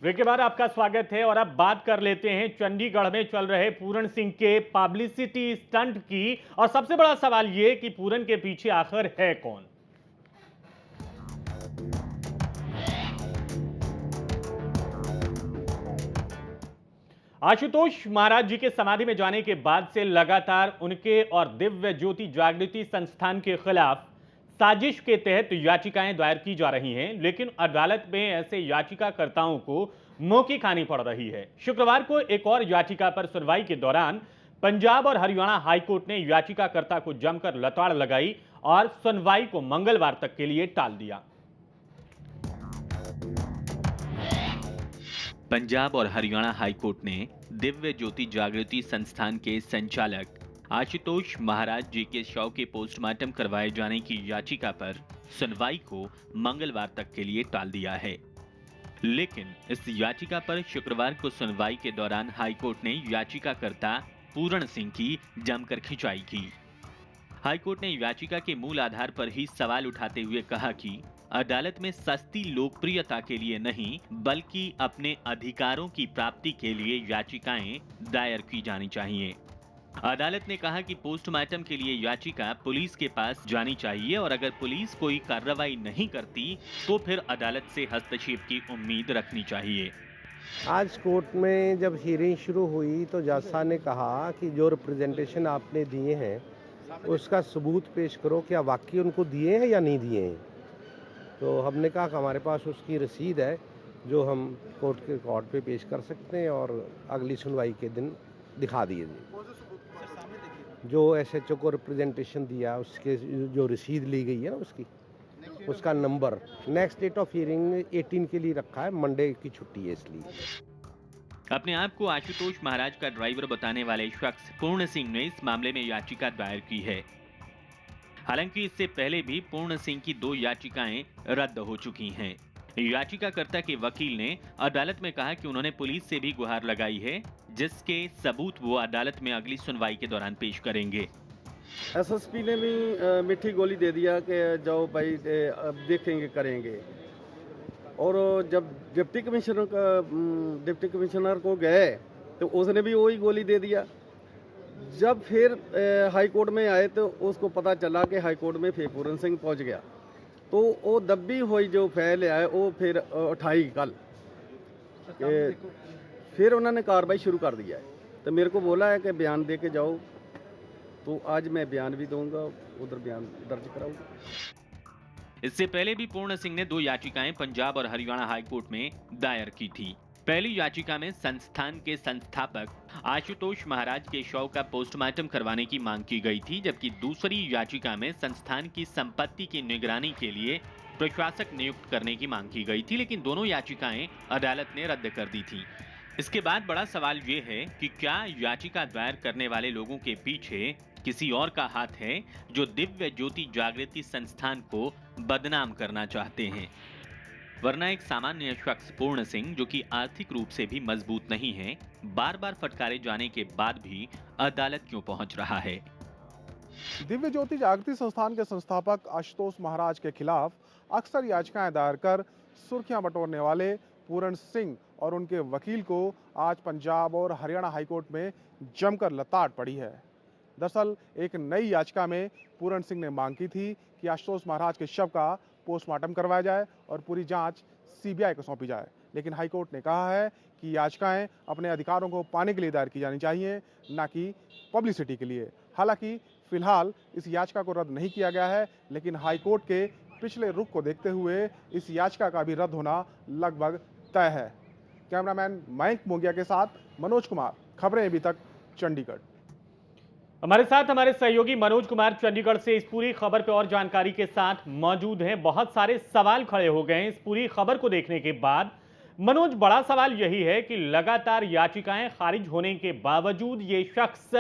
Break के बाद आपका स्वागत है और अब बात कर लेते हैं चंडीगढ़ में चल रहे पूरण सिंह के पब्लिसिटी स्टंट की। और सबसे बड़ा सवाल यह कि पूरण के पीछे आखिर है कौन। आशुतोष महाराज जी के समाधि में जाने के बाद से लगातार उनके और दिव्य ज्योति जागृति संस्थान के खिलाफ साजिश के तहत याचिकाएं दायर की जा रही हैं, लेकिन अदालत में ऐसे याचिकाकर्ताओं को मुंह की खानी पड़ रही है। शुक्रवार को एक और याचिका पर सुनवाई के दौरान पंजाब और हरियाणा हाईकोर्ट ने याचिकाकर्ता को जमकर लताड़ लगाई और सुनवाई को मंगलवार तक के लिए टाल दिया। पंजाब और हरियाणा हाईकोर्ट ने दिव्य ज्योति जागृति संस्थान के संचालक आशुतोष महाराज जी के शव के पोस्टमार्टम करवाए जाने की याचिका पर सुनवाई को मंगलवार तक के लिए टाल दिया है। लेकिन इस याचिका पर शुक्रवार को सुनवाई के दौरान हाईकोर्ट ने याचिकाकर्ता पूरण सिंह की जमकर खिंचाई की। हाईकोर्ट ने याचिका के मूल आधार पर ही सवाल उठाते हुए कहा कि अदालत में सस्ती लोकप्रियता के लिए नहीं बल्कि अपने अधिकारों की प्राप्ति के लिए याचिकाएं दायर की जानी चाहिए। अदालत ने कहा कि पोस्टमार्टम के लिए याचिका पुलिस के पास जानी चाहिए और अगर पुलिस कोई कार्रवाई नहीं करती तो फिर अदालत से हस्तक्षेप की उम्मीद रखनी चाहिए। आज कोर्ट में जब हियरिंग शुरू हुई तो जज साहब ने कहा कि जो रिप्रेजेंटेशन आपने दिए हैं उसका सबूत पेश करो, क्या वाकई उनको दिए हैं या नहीं दिए हैं। तो हमने कहा कि हमारे पास उसकी रसीद है जो हम कोर्ट पे पेश कर सकते हैं और अगली सुनवाई के दिन दिखा दिए। जो एसएचओ को रिप्रेजेंटेशन दिया उसके जो रसीद ली गई है ना उसका number next date of hearing 18 के लिए रखा है, मंडे की छुट्टी है इसलिए। अपने आप को आशुतोष महाराज का ड्राइवर बताने वाले शख्स पूर्ण सिंह ने इस मामले में याचिका दायर की है। हालांकि इससे पहले भी पूर्ण सिंह की 2 याचिकाएं रद्द हो चुकी हैं। याचिकाकर्ता के वकील ने अदालत में कहा कि उन्होंने पुलिस से भी गुहार लगाई है, जिसके सबूत वो अदालत में अगली सुनवाई के दौरान पेश करेंगे। एसएसपी ने भी मीठी गोली दे दिया कि जाओ भाई अब देखेंगे करेंगे। और जब डिप्टी कमिश्नर को गए तो उसने भी वही गोली दे दिया। जब फिर हाई कोर्ट में आए तो उसको पता चला कि हाई कोर्ट में फिर पूरण सिंह पहुंच गया, तो वो दबी हुई जो फाइल है वो फिर उठाई कल, फिर उन्होंने कार्रवाई शुरू कर दिया है। तो मेरे को बोला है कि बयान दे के जाओ, तो आज मैं बयान भी दूंगा, उधर बयान दर्ज कराऊंगा। इससे पहले भी पूर्ण सिंह ने 2 याचिकाएं पंजाब और हरियाणा हाईकोर्ट में दायर की थी। पहली याचिका में संस्थान के संस्थापक आशुतोष महाराज के शव का पोस्टमार्टम करवाने की मांग की गई थी, जबकि दूसरी याचिका में संस्थान की संपत्ति की निगरानी के लिए प्रशासक नियुक्त करने की मांग की गई थी, लेकिन दोनों याचिकाएं अदालत ने रद्द कर दी थी। इसके बाद बड़ा सवाल ये है कि क्या याचिका दायर करने वाले लोगों के पीछे किसी और का हाथ है जो दिव्य ज्योति जागृति संस्थान को बदनाम करना चाहते हैं, वरना एक सामान्य शख्स पूर्ण सिंह जो कि आर्थिक रूप से भी मजबूत नहीं है, बार बार फटकारे जाने के बाद भी अदालत क्यों पहुंच रहा है। दिव्य ज्योति जागृति संस्थान के संस्थापक आशुतोष महाराज के खिलाफ अक्सर याचिकाएं दायर कर सुर्खियां बटोरने वाले पूरण सिंह और उनके वकील को आज पंजाब और हरियाणा हाईकोर्ट में जमकर लताड़ पड़ी है। दरअसल एक नई याचिका में पूरण सिंह ने मांग की थी कि आशुतोष महाराज के शव का पोस्टमार्टम करवाया जाए और पूरी जांच सीबीआई को सौंपी जाए, लेकिन हाईकोर्ट ने कहा है कि याचिकाएं अपने अधिकारों को पाने के लिए दायर की जानी चाहिए, न कि पब्लिसिटी के लिए। हालांकि फिलहाल इस याचिका को रद्द नहीं किया गया है, लेकिन हाईकोर्ट के पिछले रुख को देखते हुए इस याचिका का भी रद्द होना लगभग तय है। कैमरामैन मयंक मोगिया के साथ मनोज कुमार, खबरें अभी तक, चंडीगढ़। हमारे साथ हमारे सहयोगी मनोज कुमार चंडीगढ़ से इस पूरी खबर पे और जानकारी के साथ मौजूद हैं। बहुत सारे सवाल खड़े हो गए हैं इस पूरी खबर को देखने के बाद। मनोज, बड़ा सवाल यही है कि लगातार याचिकाएं खारिज होने के बावजूद ये शख्स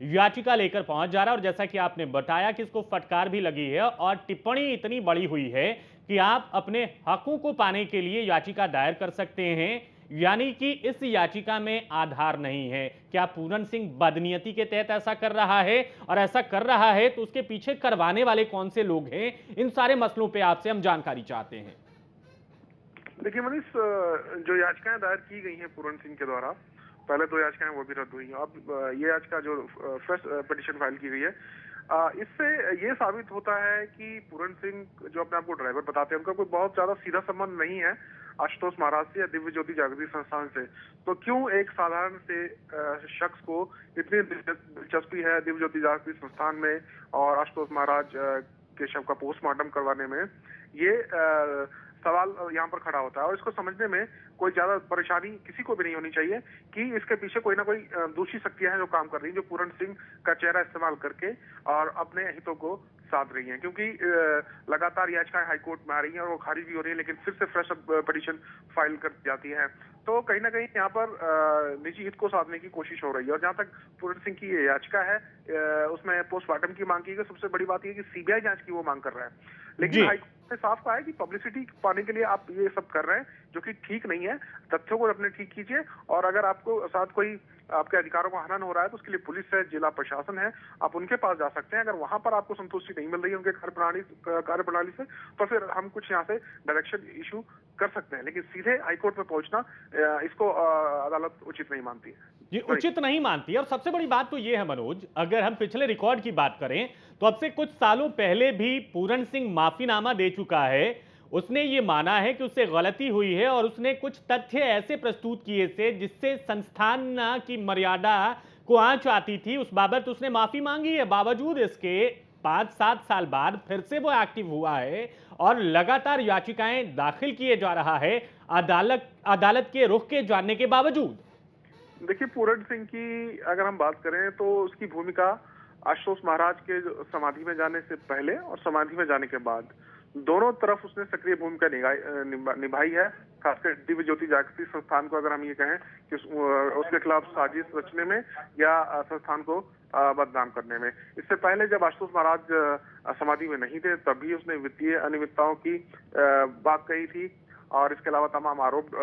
याचिका लेकर पहुंच जा रहा है और जैसा कि आपने बताया कि इसको फटकार भी लगी है और टिप्पणी इतनी बड़ी हुई है कि आप अपने हकों को पाने के लिए याचिका दायर कर सकते हैं, यानी कि इस याचिका में आधार नहीं है। क्या पूरण सिंह बदनीयती के तहत ऐसा कर रहा है, और ऐसा कर रहा है तो उसके पीछे करवाने वाले कौन से लोग हैं? इन सारे मसलों पे आपसे हम जानकारी चाहते हैं। देखिए मनीष, जो याचिकाएं दायर की गई हैं पूरण सिंह के द्वारा, पहले 2 याचिकाएं वो भी रद्द हुई हैं। अब ये याचिका जो फ्रेश पिटीशन फाइल की गई है, इससे ये साबित होता है कि पूरण सिंह जो अपने आप को ड्राइवर बताते हैं, उनका कोई बहुत ज्यादा सीधा संबंध नहीं है आशुतोष महाराज से या दिव्य ज्योति जागृति संस्थान से। तो क्यों एक साधारण से शख्स को इतनी दिलचस्पी है दिव्य ज्योति जागृति संस्थान में और आशुतोष महाराज के शव का पोस्टमार्टम करवाने में, ये सवाल यहाँ पर खड़ा होता है। और इसको समझने में कोई ज्यादा परेशानी किसी को भी नहीं होनी चाहिए कि इसके पीछे कोई ना कोई दूसरी शक्तियां हैं जो काम कर रही हैं, जो पूरण सिंह का चेहरा इस्तेमाल करके और अपने हितों को साध रही हैं। क्योंकि लगातार याचिकाएं हाईकोर्ट में आ रही हैं और वो खारिज भी हो रही है, लेकिन फिर से फ्रेश पिटीशन फाइल कर जाती है। तो कहीं ना कहीं यहाँ पर निजी हित को साधने की कोशिश हो रही है। और जहाँ तक पूरण सिंह की ये याचिका है, उसमें पोस्टमार्टम की मांग की गई। सबसे बड़ी बात यह कि सीबीआई जांच की वो मांग कर रहा है, लेकिन हाईकोर्ट ने साफ कहा है कि पब्लिसिटी पाने के लिए आप ये सब कर रहे हैं, जो कि ठीक नहीं है। तथ्यों को अपने ठीक कीजिए, और अगर आपको साथ कोई आपके अधिकारों का हनन हो रहा है तो उसके लिए पुलिस है, जिला प्रशासन है, आप उनके पास जा सकते हैं। अगर वहां पर आपको संतुष्टि नहीं मिल रही है उनके कार्यप्रणाली से, तो फिर हम कुछ यहाँ से डायरेक्शन इशू कर सकते हैं। लेकिन सीधे हाईकोर्ट में पहुंचना, इसको अदालत उचित नहीं मानती है। जी, उचित नहीं मानती है। और सबसे बड़ी बात तो ये है मनोज, अगर हम पिछले रिकॉर्ड की बात करें तो अब से कुछ सालों पहले भी पूरण सिंह माफीनामा दे चुका है। उसने ये माना है कि उससे गलती हुई है और उसने कुछ तथ्य ऐसे प्रस्तुत किए थे जिससे संस्थान की मर्यादा को आंच आती थी। उस बाबत उसने माफी मांगी है। बावजूद इसके 5-7 साल बाद फिर से वो एक्टिव हुआ है और लगातार याचिकाएं दाखिल किए जा रहा है अदालत के रुख के जानने के बावजूद। देखिए, पूरण सिंह की अगर हम बात करें तो उसकी भूमिका आशुतोष महाराज के समाधि में जाने से पहले और समाधि में जाने के बाद दोनों तरफ उसने सक्रिय भूमिका निभाई है। खासकर दिव्य ज्योति जागृति संस्थान को अगर हम ये कहें कि उसके खिलाफ साजिश रचने में या संस्थान को बदनाम करने में। इससे पहले जब आशुतोष महाराज समाधि में नहीं थे, तभी उसने वित्तीय अनियमितताओं की बात कही थी और इसके अलावा तमाम आरोप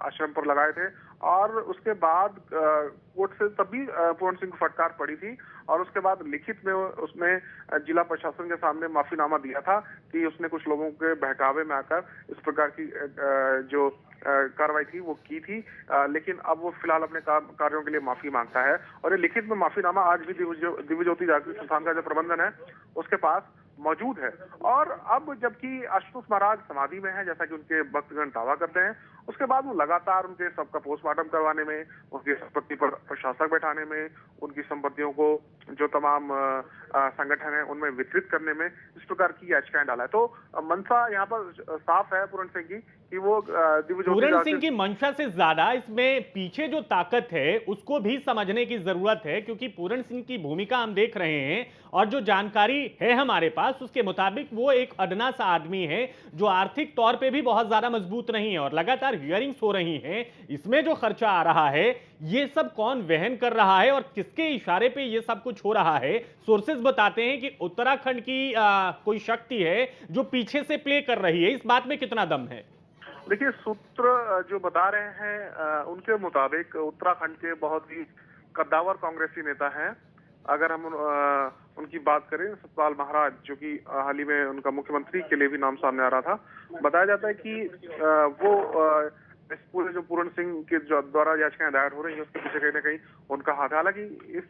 आश्रम पर लगाए थे। और उसके बाद कोर्ट से तभी पूरण सिंह को फटकार पड़ी थी और उसके बाद लिखित में उसने जिला प्रशासन के सामने माफीनामा दिया था कि उसने कुछ लोगों के बहकावे में आकर इस प्रकार की जो कार्रवाई थी वो की थी। लेकिन अब वो फिलहाल अपने कार्यों के लिए माफी मांगता है और ये लिखित में माफीनामा आज भी दिव्य ज्योति जागृति संस्थान का जो प्रबंधन है उसके पास मौजूद है। और अब जबकि आशुतोष महाराज समाधि में है, जैसा कि उनके भक्तगण दावा करते हैं, उसके बाद वो लगातार उनके सबका पोस्टमार्टम करवाने में, उनकी संपत्ति पर प्रशासक बैठाने में, उनकी संपत्तियों को जो तमाम संगठन है उनमें वितरित करने में इस प्रकार की याचिकाएं डाला है। तो मंशा यहाँ पर साफ है पूरण सिंह की कि वो पूरण सिंह की मंशा से ज्यादा इसमें पीछे जो ताकत है उसको भी समझने की जरूरत है, क्योंकि पूरण सिंह की भूमिका हम देख रहे हैं और जो जानकारी है हमारे पास उसके मुताबिक वो एक अदना सा आदमी है जो आर्थिक तौर पे भी बहुत ज्यादा मजबूत नहीं है और लगातार हियरिंग्स हो रही हैं। इसमें जो खर्चा आ रहा है ये सब कौन वहन कर रहा है और किसके इशारे पे ये सब कुछ हो रहा है? सोर्सेज बताते हैं कि उत्तराखंड की कोई शक्ति है जो पीछे से प्ले कर रही है। इस बात में कितना दम है? देखिए, सूत्र जो बता रहे हैं उनके मुताबिक उत्तराखंड के बहुत ही कद्दावर कांग्रेसी नेता हैं। अगर हम उनकी बात करें, सतपाल महाराज, जो कि हाल ही में उनका मुख्यमंत्री के लिए भी नाम सामने आ रहा था, बताया जाता है कि वो इस पूरे जो पूरण सिंह के द्वारा याचिकाएं दायर हो रही है उसके पीछे कहीं ना कहीं उनका हाथ है। हालांकि इस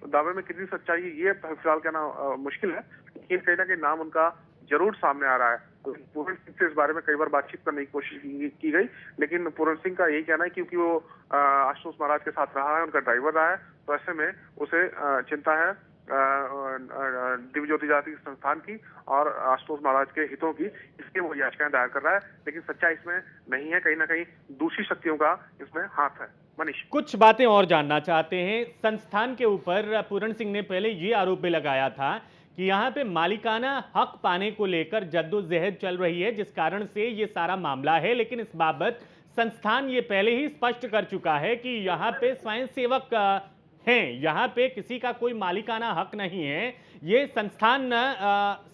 दावे में कितनी सच्चाई है ये फिलहाल कहना मुश्किल है, लेकिन कहीं ना कहीं नाम उनका जरूर सामने आ रहा है। तो पूरण सिंह से इस बारे में कई बार बातचीत करने की कोशिश की गई, लेकिन पूरण सिंह का यही कहना है क्योंकि वो आशुतोष महाराज के साथ रहा है, उनका ड्राइवर रहा है, तो ऐसे में उसे चिंता है दिव्य ज्योति जागृति संस्थान की और आशुतोष महाराज के हितों की, इसलिए वो याचिकाएं दायर कर रहा है। लेकिन सच्चाई इसमें नहीं है, कहीं ना कहीं दूसरी शक्तियों का इसमें हाथ है। मनीष, कुछ बातें और जानना चाहते हैं। संस्थान के ऊपर पूरण सिंह ने पहले ये आरोप भी लगाया था कि यहाँ पे मालिकाना हक पाने को लेकर जद्दोजहद चल रही है, जिस कारण से ये सारा मामला है। लेकिन इस बाबत संस्थान ये पहले ही स्पष्ट कर चुका है कि यहाँ पे स्वयंसेवक हैं, यहाँ पे किसी का कोई मालिकाना हक नहीं है। ये संस्थान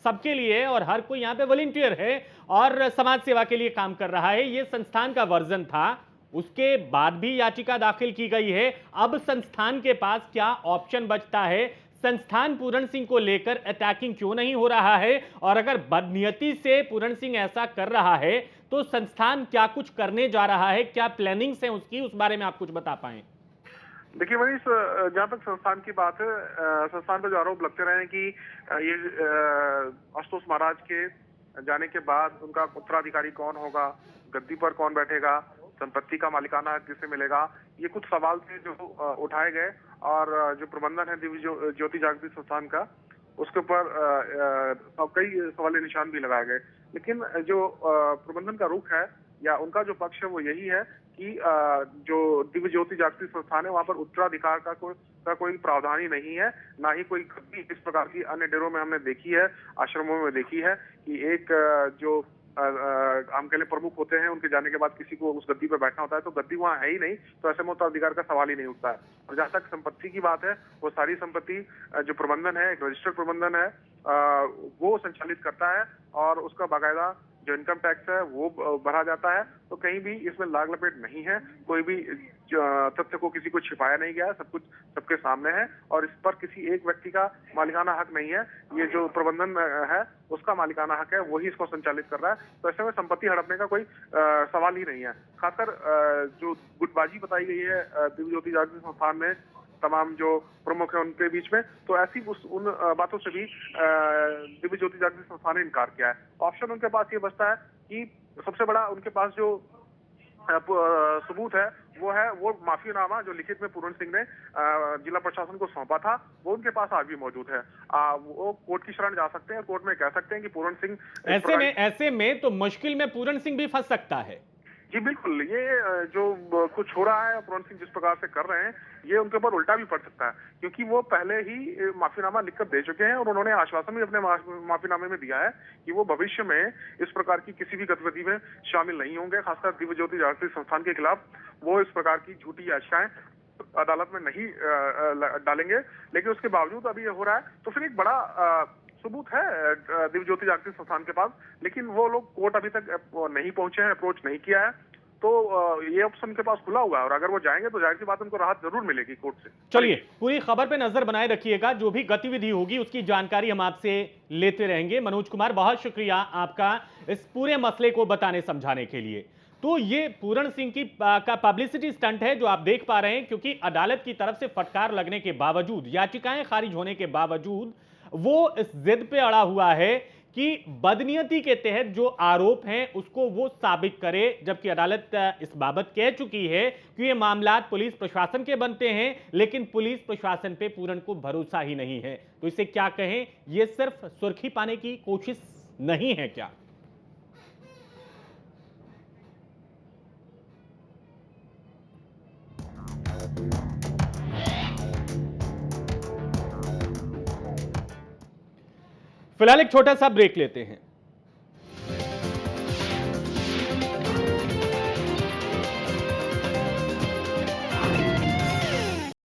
सबके लिए और हर कोई यहाँ पे वॉलंटियर है और समाज सेवा के लिए काम कर रहा है। ये संस्थान का वर्जन था, उसके बाद भी याचिका दाखिल की गई है। अब संस्थान के पास क्या ऑप्शन बचता है? संस्थान पूरण सिंह को लेकर अटैकिंग क्यों नहीं हो रहा है, और अगर बदनीयती से पूरण सिंह ऐसा कर रहा है तो संस्थान क्या कुछ करने जा रहा है, क्या प्लानिंग्स हैं उसकी, उस बारे में आप कुछ बता पाएं? देखिए मनीष, जहाँ तक संस्थान की बात है, संस्थान पर जो आरोप लगते रहे हैं कि ये आशुतोष महाराज के जाने के बाद उनका उत्तराधिकारी कौन होगा, गद्दी पर कौन बैठेगा, संपत्ति का मालिकाना हक किसे मिलेगा, ये कुछ सवाल थे जो उठाए गए। और जो प्रबंधन है दिव्य ज्योति जागृति संस्थान का, उसके ऊपर कई सवाल निशान भी लगाए गए। लेकिन जो प्रबंधन का रुख है या उनका जो पक्ष है वो यही है कि जो दिव्य ज्योति जागृति संस्थान है वहां पर उत्तराधिकार का कोई प्रावधान ही नहीं है, ना ही कोई इस प्रकार की अन्य डेरों में हमने देखी है, आश्रमों में देखी है कि एक जो हम कह लें प्रमुख होते हैं, उनके जाने के बाद किसी को उस गद्दी पर बैठना होता है, तो गद्दी वहां है ही नहीं, तो ऐसे में उत्तराधिकार का सवाल ही नहीं उठता है। और जहां तक संपत्ति की बात है, वो सारी संपत्ति जो प्रबंधन है, एक रजिस्टर्ड प्रबंधन है, वो संचालित करता है और उसका बाकायदा जो इनकम टैक्स है वो भरा जाता है। तो कहीं भी इसमें लाग लपेट नहीं है, कोई भी तथ्य को किसी को छिपाया नहीं गया, सब कुछ सबके सामने है और इस पर किसी एक व्यक्ति का मालिकाना हक नहीं है। ये जो प्रबंधन है उसका मालिकाना हक है, वही इसको संचालित कर रहा है। तो ऐसे में संपत्ति हड़पने का कोई सवाल ही नहीं है। खासकर जो गुटबाजी बताई गई है दिव्य ज्योति जागृति संस्थान में तमाम जो प्रमुख है उनके बीच में, तो ऐसी उन बातों से भी दिव्य ज्योति जागृति संस्थान ने इनकार किया है। ऑप्शन उनके पास ये बचता है कि सबसे बड़ा उनके पास जो सबूत है वो माफीनामा जो लिखित में पूरण सिंह ने जिला प्रशासन को सौंपा था, वो उनके पास आज भी मौजूद है। वो कोर्ट की शरण जा सकते हैं, कोर्ट में कह सकते हैं कि पूरण सिंह ऐसे में तो मुश्किल में पूरण सिंह भी फंस सकता है। जी बिल्कुल, ये जो कुछ हो रहा है पूरण सिंह जिस प्रकार से कर रहे हैं, ये उनके ऊपर उल्टा भी पड़ सकता है, क्योंकि वो पहले ही माफीनामा लिखकर दे चुके हैं और उन्होंने आश्वासन भी अपने माफीनामे में दिया है कि वो भविष्य में इस प्रकार की किसी भी गतिविधि में शामिल नहीं होंगे। खासकर दिव्य ज्योति जागृति संस्थान के खिलाफ वो इस प्रकार की झूठी याचिकाएं अदालत में नहीं डालेंगे। लेकिन उसके बावजूद अभी ये हो रहा है, तो फिर एक बड़ा सबूत है दिव्य ज्योति जागृति संस्थान के पास, लेकिन वो लोग कोर्ट अभी तक नहीं पहुंचे हैं, अप्रोच नहीं किया है। तो ये ऑप्शन के पास खुला हुआ है और अगर वो जाएंगे तो जाहिर सी बात उनको राहत जरूर मिलेगी कोर्ट से। चलिए, पूरी खबर पे नजर बनाए रखिएगा, जो भी गतिविधि होगी उसकी जानकारी हम आपसे लेते रहेंगे। मनोज कुमार, बहुत शुक्रिया आपका इस पूरे मसले को बताने समझाने के लिए। तो ये पूरण सिंह की का पब्लिसिटी स्टंट है जो आप देख पा रहे हैं, क्योंकि अदालत की तरफ से फटकार लगने के बावजूद, याचिकाएं खारिज होने के बावजूद वो इस जिद पे अड़ा हुआ है कि बदनीयती के तहत जो आरोप हैं उसको वो साबित करे, जबकि अदालत इस बाबत कह चुकी है कि ये मामला पुलिस प्रशासन के बनते हैं, लेकिन पुलिस प्रशासन पे पूरण को भरोसा ही नहीं है। तो इसे क्या कहें, ये सिर्फ सुर्खी पाने की कोशिश नहीं है क्या? फिलहाल एक छोटा सा ब्रेक लेते हैं।